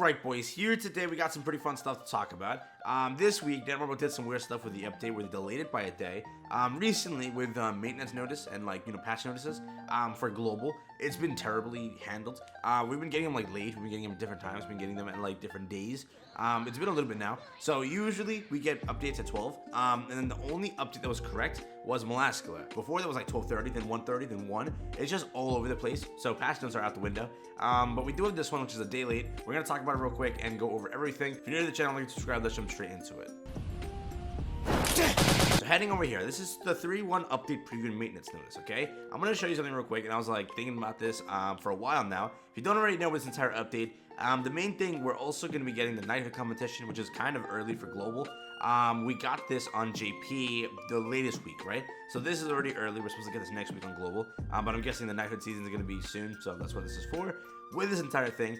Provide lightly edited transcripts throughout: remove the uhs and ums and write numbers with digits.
Alright boys, here today we got some pretty fun stuff to talk about. This week, Ragnarok did some weird stuff with the update where they delayed it by a day. Recently with maintenance notice and patch notices for global, it's been terribly handled. We've been getting them late, we've been getting them at different times, we've been getting them at different days. It's been a little bit now. So usually we get updates at 12, and then the only update that was correct was Molascula. Before that was 12:30, then 1:30, then 1. It's just all over the place. So patch notes are out the window. But we do have this one, which is a day late. We're gonna talk about it real quick and go over everything. If you're new to the channel, like to subscribe. Let's jump straight into it. So heading over here, this is the 3.1 update preview and maintenance notice, okay? I'm going to show you something real quick, and I was thinking about this for a while now. If you don't already know this entire update, the main thing, we're also going to be getting the knighthood competition, which is kind of early for global. We got this on JP the latest week, right? So this is already early. We're supposed to get this next week on global, but I'm guessing the knighthood season is going to be soon, so that's what this is for. With this entire thing,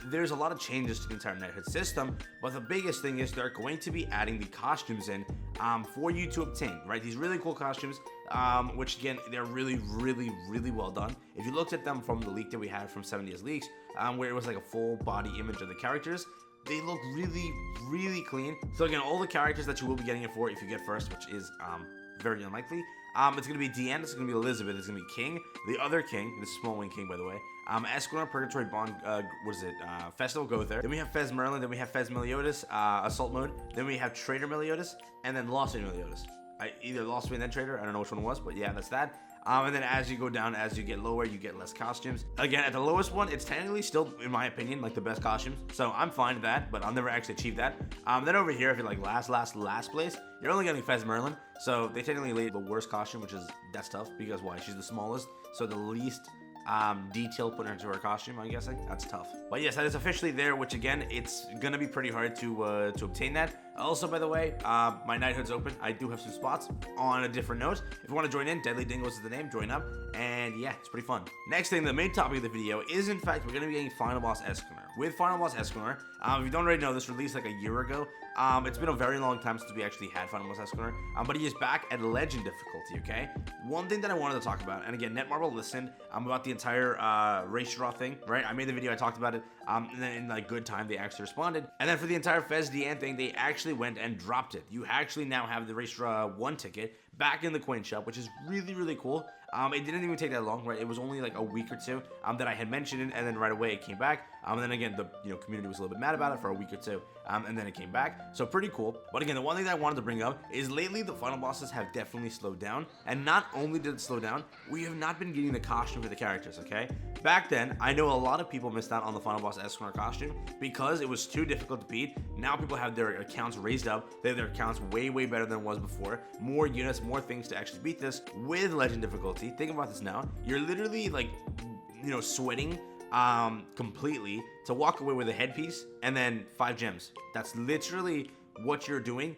there's a lot of changes to the entire knighthood system, but the biggest thing is they're going to be adding the costumes in for you to obtain, right? These really cool costumes, which again, they're really well done. If you looked at them from the leak that we had from 7 Days Leaks, where it was a full body image of the characters, they look really clean. So again, all the characters that you will be getting it for if you get first, which is very unlikely. It's going to be Diane, it's going to be Elizabeth, it's going to be King, the other King, the small wing King, by the way. Esquire, Purgatory, Bond, Festival Gother. Then we have Fez Merlin, then we have Fez Meliodas, Assault Mode. Then we have Traitor Meliodas, and then Lost Meliodas. Either Lost and then Traitor, I don't know which one it was, but yeah, that's that. And then as you go down, as you get lower, you get less costumes. Again, at the lowest one, it's technically still, in my opinion, the best costumes. So I'm fine with that, but I'll never actually achieve that. Then over here, if you're last place, you're only getting Fez Merlin. So they technically laid the worst costume, that's tough, because why? She's the smallest, so the least detail put into her costume, I'm guessing. That's tough. But yes, that is officially there, which again, it's gonna be pretty hard to obtain that. Also, by the way, my knighthood's open. I do have some spots. On a different note, if you want to join in, Deadly Dingos is the name, join up, and yeah, it's pretty fun. Next thing, the main topic of the video is, in fact, we're gonna be getting Final Boss Estarossa. With Final Boss Estarossa, if you don't already know, this released a year ago. It's been a very long time since we actually had Final Boss Estarossa, but he is back at Legend difficulty, okay? One thing that I wanted to talk about, and again, Netmarble listened about the entire race draw thing, right? I made the video, I talked about it, and then in good time, they actually responded. And then for the entire Fez Diane thing, they actually went and dropped it. You actually now have the race draw 1 ticket back in the coin shop, which is really cool. It didn't even take that long, right? It was only a week or two that I had mentioned it, and then right away it came back. And then again, the community was a little bit mad about it for a week or two, and then it came back. So pretty cool. But again, the one thing that I wanted to bring up is lately the final bosses have definitely slowed down. And not only did it slow down, we have not been getting the costume for the characters, okay? Back then, I know a lot of people missed out on the final boss Estarossa costume because it was too difficult to beat. Now people have their accounts raised up. They have their accounts way better than it was before. More units, more things to actually beat this with legend difficulty. Think about this now. You're literally sweating completely to walk away with a headpiece and then 5 gems. That's literally what you're doing.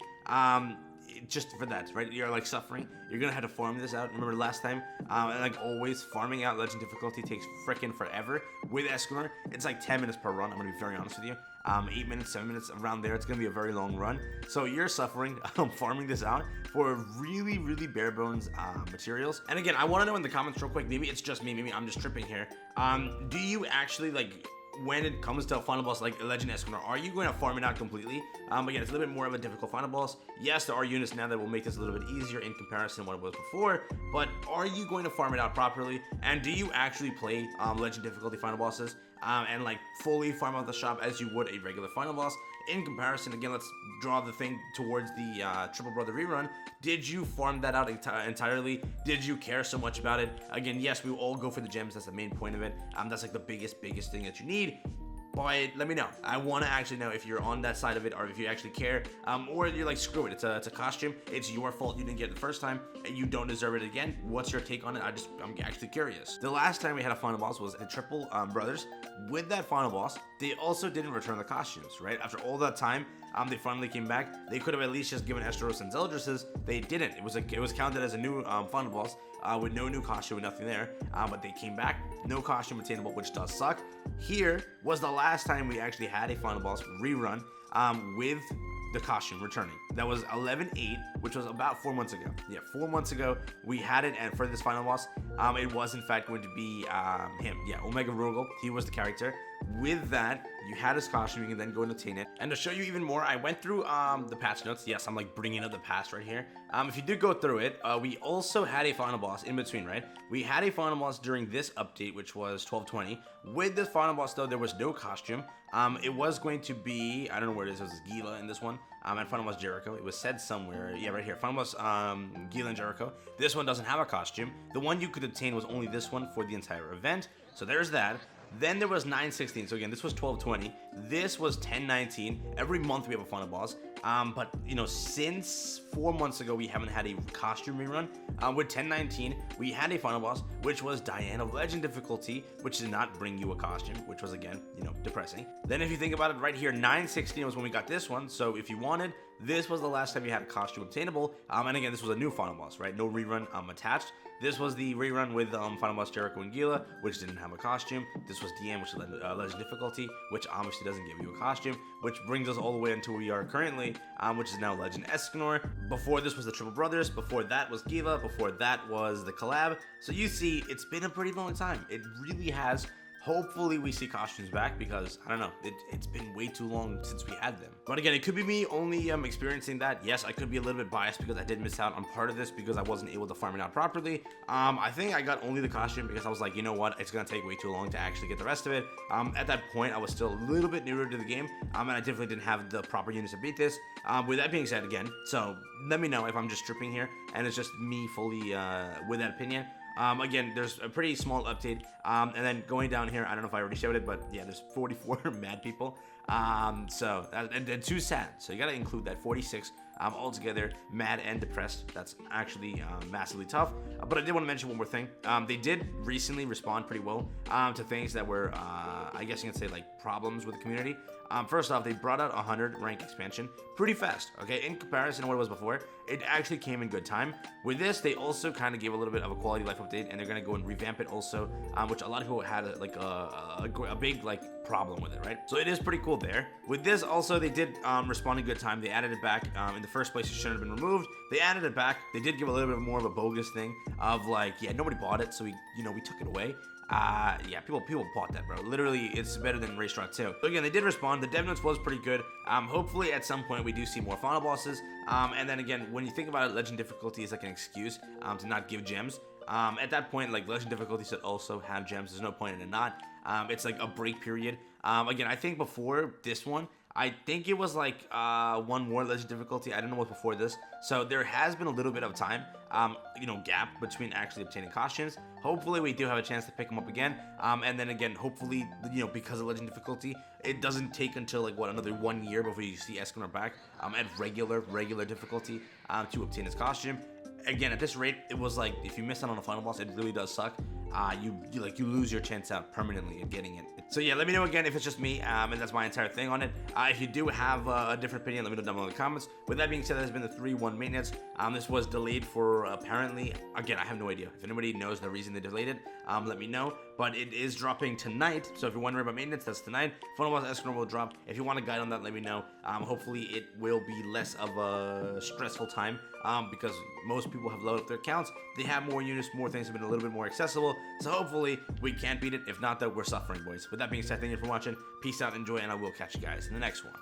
Just for that, right? You're suffering. You're gonna have to farm this out. Remember last time, and always, farming out legend difficulty takes freaking forever. With Estarossa, it's 10 minutes per run. I'm gonna be very honest with you. 8 minutes, 7 minutes, around there. It's gonna be a very long run. So you're suffering farming this out for really bare bones materials. And again, I want to know in the comments real quick. Maybe it's just me. Maybe I'm just tripping here. Do you actually when it comes to a final boss like Legend Estarossa, are you going to farm it out completely? Again, it's a little bit more of a difficult final boss. Yes, there are units now that will make this a little bit easier in comparison to what it was before, but are you going to farm it out properly? And do you actually play Legend difficulty final bosses and fully farm out the shop as you would a regular final boss? In comparison, again, let's draw the thing towards the Triple Brother rerun. Did you farm that out entirely? Did you care so much about it? Again, yes, we all go for the gems. That's the main point of it. That's the biggest thing that you need. But let me know. I want to actually know if you're on that side of it, or if you actually care, or you're screw it. It's a costume. It's your fault you didn't get it the first time, and you don't deserve it again. What's your take on it? I'm actually curious. The last time we had a final boss was the Triple Brothers. With that final boss, they also didn't return the costumes, right? After all that time, they finally came back. They could have at least just given Estarossa and Zeldris's. They didn't. It was counted as a new final boss with no new costume, with nothing there. But they came back, no costume attainable, which does suck. Here was the last time we actually had a final boss rerun with the costume returning. That was 11/8 which was about 4 months ago. Yeah, 4 months ago, we had it, and for this final boss, it was in fact going to be him. Yeah, Omega Rugal, he was the character. With that, you had his costume, you can then go and obtain it. And to show you even more, I went through the patch notes. Yes, I'm like bringing up the past right here. If you did go through it, we also had a final boss in between, right? We had a final boss during this update, which was 1220. With this final boss, though, there was no costume. It was going to be, I don't know where it is, it was Gila in this one, and final boss Jericho. It was said somewhere, yeah, right here, final boss Gila and Jericho. This one doesn't have a costume. The one you could obtain was only this one for the entire event, so there's that. Then there was 916, so again, this was 1220, this was 1019, every month we have a final boss, but, you know, since 4 months ago, we haven't had a costume rerun. With 1019, we had a final boss, which was Diane of Legend difficulty, which did not bring you a costume, which was, again, you know, depressing. Then if you think about it, right here, 916 was when we got this one, so if you wanted, this was the last time you had a costume obtainable, and again, this was a new final boss, right, no rerun attached. This was the rerun with final boss Jericho and Gila, which didn't have a costume. This was Diane, which is Legend difficulty, which obviously doesn't give you a costume, which brings us all the way until we are currently, which is now Legend Eikthyrnir. Before this was the Triple Brothers, before that was Gila, before that was the collab. So you see, it's been a pretty long time. It really has. Hopefully we see costumes back because, I don't know, it's been way too long since we had them. But again, it could be me only experiencing that. Yes, I could be a little bit biased because I did miss out on part of this because I wasn't able to farm it out properly. I think I got only the costume because I was like, you know what, it's going to take way too long to actually get the rest of it. At that point, I was still a little bit newer to the game, and I definitely didn't have the proper units to beat this. With that being said, again, so let me know if I'm just stripping here and it's just me fully with that opinion. Again, there's a pretty small update, and then going down here, I don't know if I already showed it, but yeah, there's 44 mad people, and 2 sad, so you gotta include that, 46 altogether, mad and depressed. That's actually massively tough, but I did want to mention one more thing. They did recently respond pretty well to things that were, I guess you can say, like, problems with the community. First off, they brought out a 100 rank expansion pretty fast, okay? In comparison to what it was before, it actually came in good time. With this, they also kind of gave a little bit of a quality life update, and they're going to go and revamp it also, which a lot of people had a big, like, problem with it, right? So it is pretty cool there. With this, also, they did respond in good time. They added it back. In the first place, it shouldn't have been removed. They added it back. They did give a little bit more of a bogus thing of, like, yeah, nobody bought it, so we took it away. Yeah, people bought that, bro. Literally, it's better than Ragnarok 2. So again, they did respond. The dev notes was pretty good. Hopefully, at some point, we do see more final bosses. And then again, when you think about it, Legend difficulty is like an excuse to not give gems. At that point, like, Legend difficulty should also have gems. There's no point in it not. It's like a break period. Again, I think before this one, I think it was like one more Legend difficulty. I don't know what before this. So there has been a little bit of time, gap between actually obtaining costumes. Hopefully we do have a chance to pick them up again. And then again, hopefully, because of Legend difficulty, it doesn't take until like another 1 year before you see Eikthyrnir back at regular difficulty to obtain his costume. Again, at this rate, it was like if you miss out on a final boss, it really does suck. You lose your chance out permanently at getting it. So yeah, let me know again if it's just me, and that's my entire thing on it. If you do have a different opinion, let me know down below in the comments. With that being said, that has been the 3-1 maintenance. This was delayed for apparently, again, I have no idea. If anybody knows the reason they delayed it, let me know. But it is dropping tonight, so if you're wondering about maintenance, that's tonight. Final boss Eikthyrnir will drop. If you want a guide on that, let me know. Hopefully it will be less of a stressful time, because most people have loaded up their accounts. They have more units, more things have been a little bit more accessible. So hopefully we can beat it. If not, though, we're suffering, boys. With that being said, thank you for watching. Peace out, enjoy, and I will catch you guys in the next one.